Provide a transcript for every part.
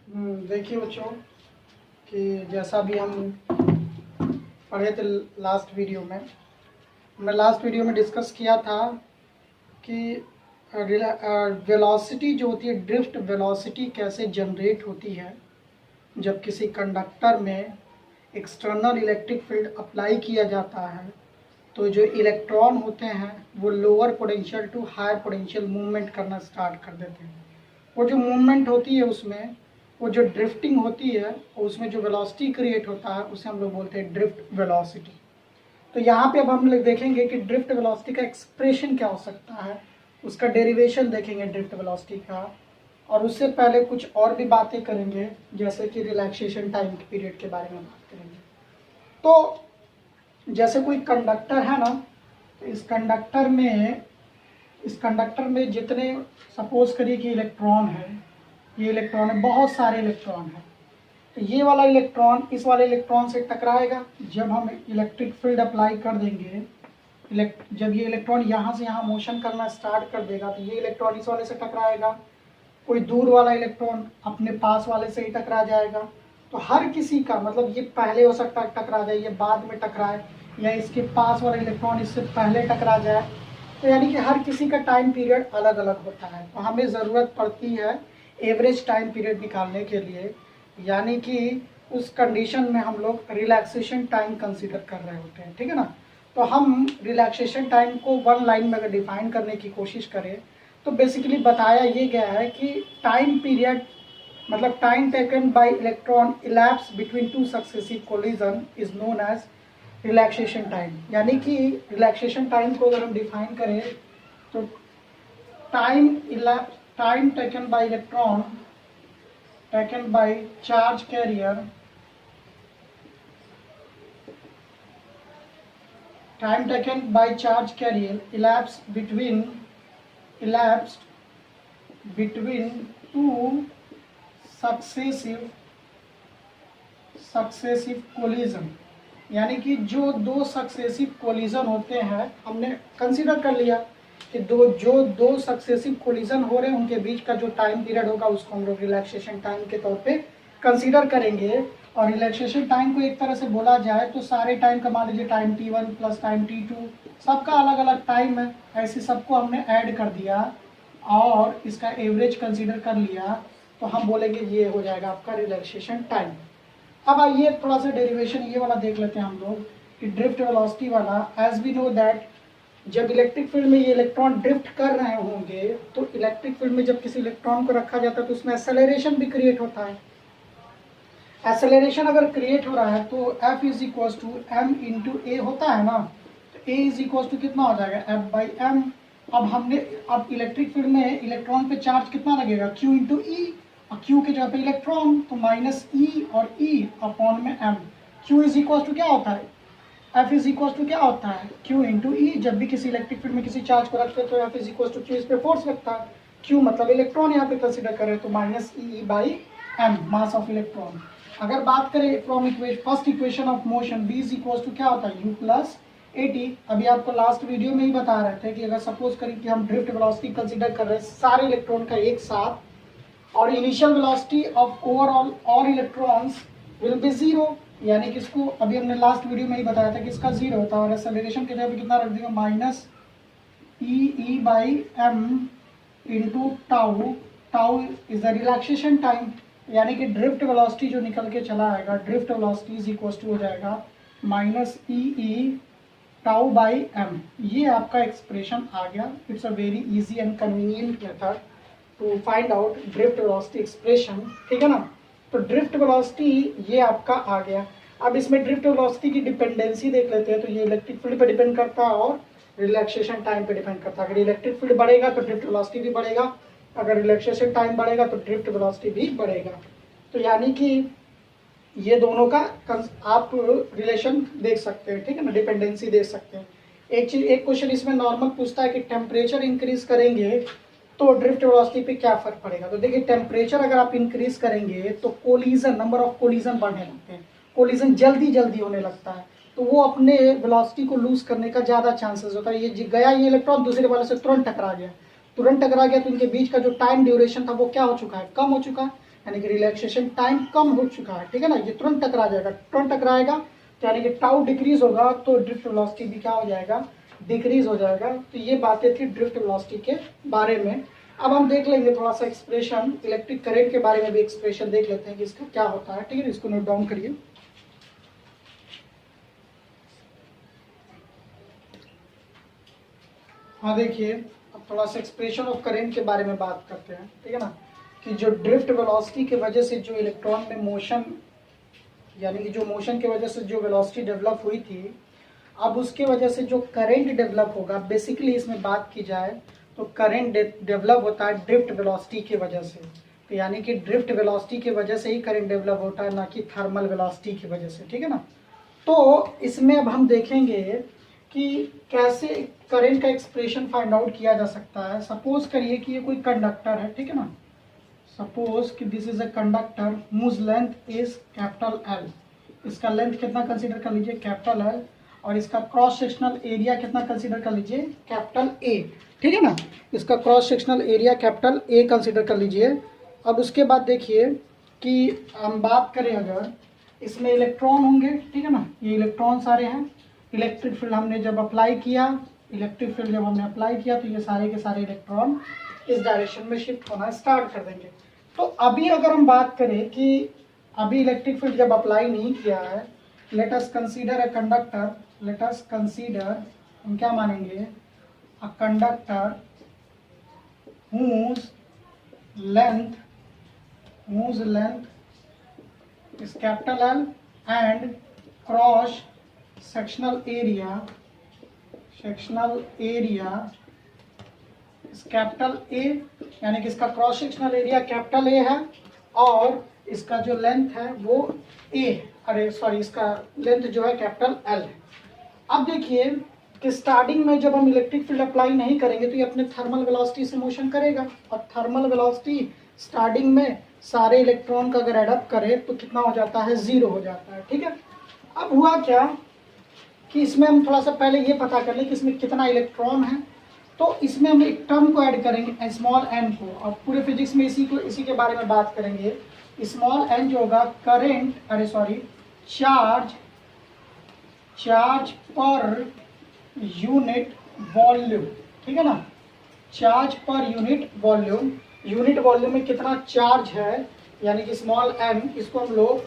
देखिए बच्चों कि जैसा भी हम पढ़े थे लास्ट वीडियो में, हमने लास्ट वीडियो में डिस्कस किया था कि वेलोसिटी जो होती है, ड्रिफ्ट वेलोसिटी कैसे जनरेट होती है जब किसी कंडक्टर में एक्सटर्नल इलेक्ट्रिक फील्ड अप्लाई किया जाता है। तो जो इलेक्ट्रॉन होते हैं वो lower potential to higher potential movement करना स्टार्ट कर देते हैं। वो जो मूवमेंट होती है उसमें वो जो ड्रिफ्टिंग होती है, उसमें जो वेलोसिटी क्रिएट होता है उसे हम लोग बोलते हैं ड्रिफ्ट वेलोसिटी। तो यहाँ पे अब हम लोग देखेंगे कि ड्रिफ्ट वेलोसिटी का एक्सप्रेशन क्या हो सकता है, उसका डेरिवेशन देखेंगे ड्रिफ्ट वेलोसिटी का। और उससे पहले कुछ और भी बातें करेंगे, जैसे कि रिलैक्सेशन टाइम पीरियड के बारे में बात करेंगे। तो जैसे कोई कंडक्टर है ना, तो इस कंडक्टर में जितने, सपोज करिए कि इलेक्ट्रॉन है, ये इलेक्ट्रॉन है, बहुत सारे इलेक्ट्रॉन है। तो ये वाला इलेक्ट्रॉन इस वाले इलेक्ट्रॉन से टकराएगा जब हम इलेक्ट्रिक फील्ड अप्लाई कर देंगे। जब ये इलेक्ट्रॉन यहाँ से यहाँ मोशन करना स्टार्ट कर देगा तो ये इलेक्ट्रॉन इस वाले से टकराएगा, कोई दूर वाला इलेक्ट्रॉन अपने पास वाले से ही टकरा जाएगा। तो हर किसी का मतलब, ये पहले हो सकता है टकरा जाए, ये बाद में टकराए, या इसके पास वाला इलेक्ट्रॉन इससे पहले टकरा जाए। तो यानी कि हर किसी का टाइम पीरियड अलग अलग होता है। तो हमें ज़रूरत पड़ती है एवरेज टाइम पीरियड निकालने के लिए, यानी कि उस कंडीशन में हम लोग रिलैक्सेशन टाइम कंसीडर कर रहे होते हैं, ठीक है ना। तो हम रिलैक्सेशन टाइम को वन लाइन में अगर डिफाइन करने की कोशिश करें तो बेसिकली बताया ये गया है कि टाइम पीरियड मतलब time taken bye electron elapse between two successive collision is known age relaxation time. यानी कि रिलैक्सेशन टाइम को अगर हम डिफाइन करें तो time taken bye electron taken by charge carrier, time taken by charge carrier elapsed between two successive collision। यानी कि जो दो सक्सेसिव कोलिजन होते हैं, हमने कंसीडर कर लिया कि दो सक्सेसिव कोलिजन हो रहे हैं, उनके बीच का जो टाइम पीरियड होगा उसको हम लोग रिलैक्सेशन टाइम के तौर पे कंसीडर करेंगे। और रिलैक्सेशन टाइम को एक तरह से बोला जाए तो सारे टाइम का मान लीजिए time t1 plus time t2, सबका अलग अलग टाइम है, ऐसे सबको हमने ऐड कर दिया और इसका एवरेज कंसीडर कर लिया, तो हम बोलेंगे ये हो जाएगा आपका रिलैक्सेशन टाइम। अब आइए थोड़ा सा डेरिवेशन ये वाला देख लेते हैं हम लोग कि ड्रिफ्ट वेलोसिटी वाला। एज वी नो दैट जब इलेक्ट्रिक फील्ड में ये इलेक्ट्रॉन ड्रिफ्ट कर रहे होंगे तो इलेक्ट्रिक फील्ड में जब किसी इलेक्ट्रॉन को रखा जाता है तो उसमें एक्सेलरेशन भी क्रिएट होता है। एक्सेलरेशन अगर क्रिएट हो रहा है तो F is equal to M into A होता है ना, तो ए इज इक्वल टू कितना हो जाएगा F बाई एम। अब इलेक्ट्रिक फील्ड में इलेक्ट्रॉन पे चार्ज कितना लगेगा Q इंटू ई, और Q के जगह पे इलेक्ट्रॉन तो माइनस ई और ई अपॉन में m. Q is equal to क्या होता है, F इज इक्वल टू क्या होता है Q इंटू ई। जब भी किसी इलेक्ट्रिक फील्ड में किसी चार्ज को रखते हैं तो F is equal to Q, इस पे फोर्स लगता है, Q मतलब इलेक्ट्रॉन यहाँ पे कंसिडर करें तो minus e by m, mass of electron. अगर बात करें from first equation of motion B is equal to क्या होता है U प्लस AT। अभी आपको लास्ट वीडियो में ही बता रहे थे कि अगर सपोज करें कि हम ड्रिफ्ट वेलोसिटी कंसिडर कर रहे हैं सारे इलेक्ट्रॉन का एक साथ, और initial velocity of overall all electrons will be zero, यानी कि इसको अभी हमने लास्ट वीडियो में ही बताया था कि इसका जीरो होता है, और एक्सेलरेशन के जगह पे कितना रख देंगे minus e by m into tau. Tau is the relaxation time, यानी कि ड्रिफ्ट वेलोसिटी जो निकल के चला आएगा, drift velocity is equal to हो जाएगा minus e tau by m. ये आपका एक्सप्रेशन आ गया। It's a very easy and convenient method to find out drift velocity expression, ठीक है ना। तो ड्रिफ्ट वेलोसिटी ये आपका आ गया। अब इसमें ड्रिफ्ट वेलोसिटी की डिपेंडेंसी देख लेते हैं। तो ये इलेक्ट्रिक फील्ड पे डिपेंड करता है और रिलैक्सेशन टाइम पे डिपेंड करता है। अगर इलेक्ट्रिक फील्ड बढ़ेगा तो ड्रिफ्ट वेलोसिटी भी बढ़ेगा, अगर रिलैक्सेशन टाइम बढ़ेगा तो ड्रिफ्ट वेलोसिटी भी बढ़ेगा। तो यानी कि ये दोनों का आप रिलेशन देख सकते हैं, ठीक है ना, डिपेंडेंसी देख सकते हैं। एक क्वेश्चन इसमें नॉर्मल पूछता है कि टेम्परेचर इंक्रीज करेंगे तो ड्रिफ्ट वेलोसिटी पे क्या फर्क पड़ेगा। तो देखिए टेम्परेचर अगर आप इंक्रीज करेंगे तो कोलिजन, नंबर ऑफ कोलिजन बढ़ने लगते हैं, कोलिजन जल्दी होने लगता है, तो वो अपने वेलोसिटी को लूज करने का ज़्यादा चांसेस होता है। ये गया ये इलेक्ट्रॉन दूसरे वाले से तुरंत टकरा गया तो इनके बीच का जो टाइम ड्यूरेशन था वो क्या हो चुका है, कम हो चुका है। यानी कि रिलैक्सेशन टाइम कम हो चुका है, ठीक है ना, ये तुरंत टकरा जाएगा, तुरंत टकराएगा तो यानी कि टाउ डिक्रीज होगा तो ड्रिफ्ट वेलोसिटी भी क्या हो जाएगा, डिक्रीज हो जाएगा। तो ये बातें थी ड्रिफ्ट वेलोसिटी के बारे में। अब हम देख लेंगे थोड़ा सा एक्सप्रेशन, इलेक्ट्रिक करंट के बारे में भी एक्सप्रेशन देख लेते हैं कि इसका क्या होता है, ठीक है, इसको नोट डाउन करिए। हाँ देखिए, अब थोड़ा सा एक्सप्रेशन ऑफ करंट के बारे में बात करते हैं, ठीक है ना, कि जो ड्रिफ्ट वेलोसिटी की वजह से जो इलेक्ट्रॉन में मोशन, यानी कि जो मोशन की वजह से जो वेलोसिटी डेवलप हुई थी, अब उसके वजह से जो करंट डेवलप होगा, बेसिकली इसमें बात की जाए तो करंट डेवलप होता है ड्रिफ्ट वेलोसिटी की वजह से। तो यानी कि ड्रिफ्ट वेलोसिटी की वजह से ही करंट डेवलप होता है, ना कि थर्मल वेलोसिटी की वजह से, ठीक है ना। तो इसमें अब हम देखेंगे कि कैसे करंट का एक्सप्रेशन फाइंड आउट किया जा सकता है। सपोज करिए कि ये कोई कंडक्टर है, ठीक है ना, सपोज कि this is a conductor whose length is capital L. इसका लेंथ कितना कंसीडर कर लीजिए, कैपिटल एल, और इसका क्रॉस सेक्शनल एरिया कितना कंसीडर कर लीजिए, कैपिटल ए, ठीक है ना। इसका cross sectional area capital A consider कर लीजिए। अब उसके बाद देखिए कि हम बात करें अगर इसमें इलेक्ट्रॉन होंगे, ठीक है ना, ये इलेक्ट्रॉन सारे हैं। इलेक्ट्रिक फील्ड हमने जब अप्लाई किया, इलेक्ट्रिक फील्ड जब हमने अप्लाई किया तो ये सारे के सारे इलेक्ट्रॉन इस डायरेक्शन में शिफ्ट होना स्टार्ट कर देंगे। तो अभी अगर हम बात करें कि अभी इलेक्ट्रिक फील्ड जब अप्लाई नहीं किया है, let us consider a conductor, let us consider, हम क्या मानेंगे, a conductor whose length is capital L and cross sectional area is capital A, यानी कि इसका क्रॉस सेक्शनल एरिया कैपिटल ए है और इसका जो लेंथ है वो इसका लेंथ जो है कैपिटल एल है। अब देखिए कि स्टार्टिंग में जब हम इलेक्ट्रिक फील्ड अप्लाई नहीं करेंगे तो ये अपने थर्मल वेलोसिटी से मोशन करेगा, और थर्मल वेलोसिटी स्टार्टिंग में सारे इलेक्ट्रॉन का अगर एडअप करे तो कितना हो जाता है, 0 हो जाता है, ठीक है। अब हुआ क्या कि इसमें हम थोड़ा सा पहले ये पता कर लें कि इसमें कितना इलेक्ट्रॉन है। तो इसमें हम एक टर्म को ऐड करेंगे स्मॉल एन को, और पूरे फिजिक्स में इसी के बारे में बात करेंगे। स्मॉल एन जो होगा चार्ज पर यूनिट वॉल्यूम, ठीक है ना, चार्ज पर यूनिट वॉल्यूम में कितना चार्ज है, यानी कि स्मॉल एन, इसको हम लोग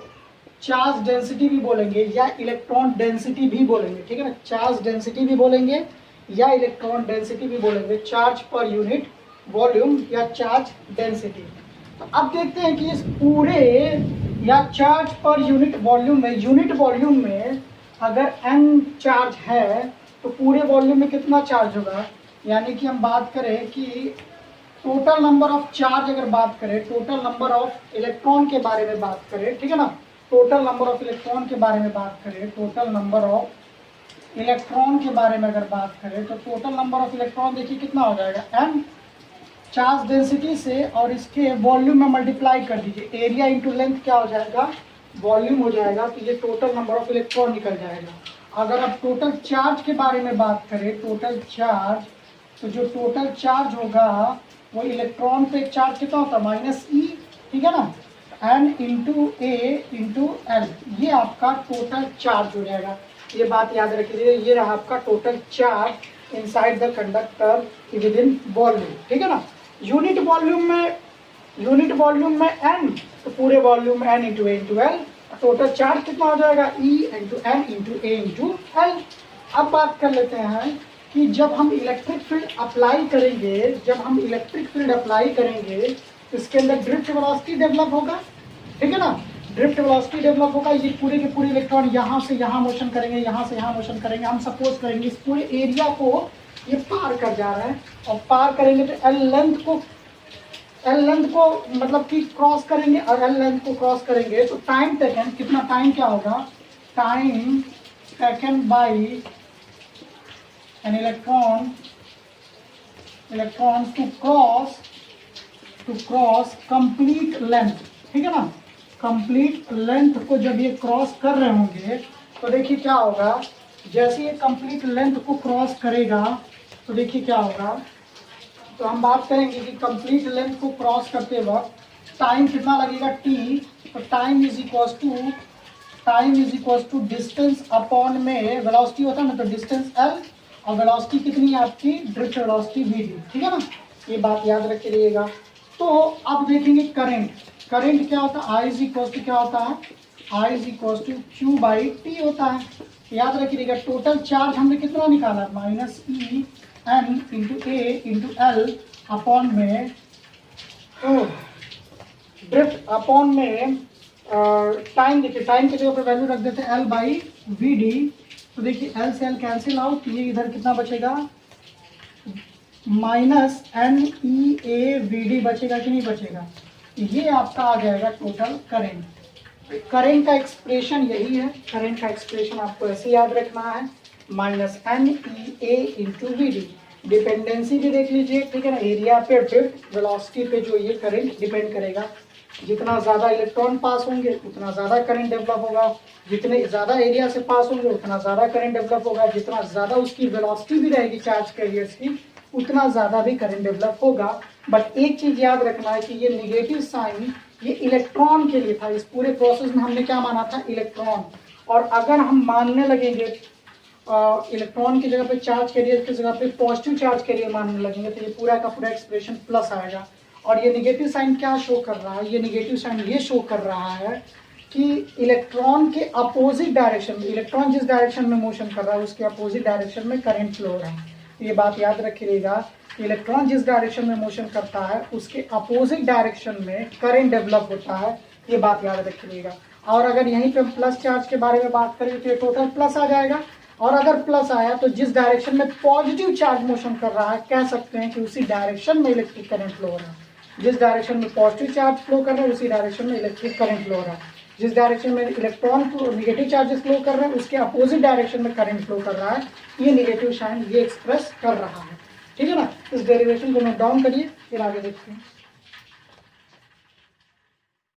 चार्ज डेंसिटी भी बोलेंगे या इलेक्ट्रॉन डेंसिटी भी बोलेंगे, ठीक है ना, चार्ज डेंसिटी भी बोलेंगे या इलेक्ट्रॉन डेंसिटी भी बोलेंगे, चार्ज पर यूनिट वॉल्यूम या चार्ज डेंसिटी। तो अब देखते हैं कि इस पूरे या चार्ज पर यूनिट वॉल्यूम में अगर n चार्ज है तो पूरे वॉल्यूम में कितना चार्ज होगा, यानी कि हम बात करें कि टोटल नंबर ऑफ चार्ज, अगर बात करें टोटल नंबर ऑफ इलेक्ट्रॉन के बारे में बात करें, ठीक है ना, टोटल नंबर ऑफ इलेक्ट्रॉन के बारे में बात करें, टोटल नंबर ऑफ इलेक्ट्रॉन के बारे में अगर बात करें तो टोटल नंबर ऑफ इलेक्ट्रॉन देखिए कितना हो जाएगा, n चार्ज डेंसिटी से और इसके वॉल्यूम में मल्टीप्लाई कर दीजिए, एरिया इंटू लेंथ क्या हो जाएगा, वॉल्यूम हो जाएगा, तो ये टोटल नंबर ऑफ इलेक्ट्रॉन निकल जाएगा। अगर आप टोटल चार्ज के बारे में बात करें, टोटल चार्ज, तो जो टोटल चार्ज होगा वो इलेक्ट्रॉन पे चार्ज कितना होता है, -e, ठीक है ना, n into A into L, ये आपका टोटल चार्ज हो जाएगा। ये बात याद रखिए, ये रहा आपका total charge inside the conductor with in volume, ठीक है ना। यूनिट वॉल्यूम में n, तो पूरे वॉल्यूम में n into A into L, total charge कितना हो जाएगा, E into N into A into L. अब बात कर लेते हैं कि जब हम इलेक्ट्रिक फील्ड अप्लाई करेंगे तो इसके अंदर ड्रिफ्ट वेलोसिटी डेवलप होगा, ठीक है ना, ड्रिफ्ट वेलोसिटी डेवलप होगा। ये पूरे के पूरे इलेक्ट्रॉन यहाँ से यहाँ मोशन करेंगे, यहाँ से यहाँ मोशन करेंगे। हम सपोज करेंगे इस पूरे एरिया को ये पार कर जा रहा है, और पार करेंगे तो एल लेंथ को मतलब कि क्रॉस करेंगे, और एल लेंथ को क्रॉस करेंगे तो टाइम टेकन, कितना टाइम क्या होगा, time taken by an electron to cross complete length, ठीक है ना। कंप्लीट लेंथ को जब ये क्रॉस कर रहे होंगे तो देखिए क्या होगा, जैसे ये कंप्लीट लेंथ को क्रॉस करेगा तो देखिए क्या होगा। तो हम बात करेंगे कि कंप्लीट लेंथ को क्रॉस करते वक्त टाइम कितना लगेगा टी, तो time is equal to distance upon में वेलोसिटी होता है ना, तो डिस्टेंस एल और वेलोसिटी कितनी है आपकी ड्रिफ्ट वेलोसिटी वी डी, ठीक है ना, ये बात याद रख लीजिएगा। तो अब देखेंगे करंट, करंट क्या होता है, आई इज इक्वल टू क्या होता है, I is equal to Q by T होता है, याद रखिएगा। टोटल चार्ज हमने कितना निकाला, minus e n into A into L upon में ड्रिफ्ट अपॉन में टाइम, देखिए टाइम की जगह पे वैल्यू रख देते हैं एल बाई वी डी, तो देखिए एल से एल कैंसिल आउट, ये इधर कितना बचेगा minus n e A v d बचेगा कि नहीं बचेगा, ये आपका आ जाएगा टोटल करंट। करंट का एक्सप्रेशन यही है, करंट का एक्सप्रेशन आपको ऐसे याद रखना है, minus n e A into v d. Dependency भी देख लीजिए, ठीक है ना, एरिया पे ड्रिफ्ट वेलोसिटी पे जो ये करंट डिपेंड करेगा, जितना ज़्यादा इलेक्ट्रॉन पास होंगे उतना ज़्यादा करंट डेवलप होगा, जितने ज़्यादा एरिया से पास होंगे उतना ज़्यादा करंट डेवलप होगा, जितना ज़्यादा उसकी वेलोसिटी भी रहेगी चार्ज कैरियर्स की उतना ज़्यादा भी करंट डेवलप होगा। बट एक चीज़ याद रखना है कि ये नेगेटिव साइन ये इलेक्ट्रॉन के लिए था, इस पूरे प्रोसेस में हमने क्या माना था, इलेक्ट्रॉन, और अगर हम मानने लगेंगे इलेक्ट्रॉन की जगह पे चार्ज कैरियर की जगह पे पॉजिटिव चार्ज कैरियर मानने लगेंगे, तो ये पूरा का पूरा एक्सप्रेशन प्लस आएगा। और ये निगेटिव साइन क्या शो कर रहा है, ये निगेटिव साइन ये शो कर रहा है कि इलेक्ट्रॉन के अपोजिट डायरेक्शन में, इलेक्ट्रॉन जिस डायरेक्शन में मोशन कर रहा है उसके अपोजिट डायरेक्शन में करंट फ्लो हो रहा है। ये बात याद रखिएगा, इलेक्ट्रॉन जिस डायरेक्शन में मोशन करता है उसके अपोजिट डायरेक्शन में करंट डेवलप होता है, ये बात याद रखिएगा। और अगर यहीं पे हम प्लस चार्ज के बारे में बात करें तो ये टोटल प्लस आ जाएगा, और अगर प्लस आया तो जिस डायरेक्शन में पॉजिटिव चार्ज मोशन कर रहा है कह सकते हैं कि उसी डायरेक्शन में इलेक्ट्रिक करंट फ्लो हो रहा है, जिस डायरेक्शन में पॉजिटिव चार्ज फ्लो कर रहा है उसी डायरेक्शन में इलेक्ट्रिक करंट फ्लो हो रहा है, जिस डायरेक्शन में इलेक्ट्रॉन निगेटिव चार्जेस फ्लो कर रहे हैं उसके अपोजिट डायरेक्शन में करंट फ्लो कर रहा है, ये निगेटिव साइन ये एक्सप्रेस कर रहा है, ठीक है ना। इस डेरिवेशन को नोट डाउन करिए, फिर आगे देखते हैं।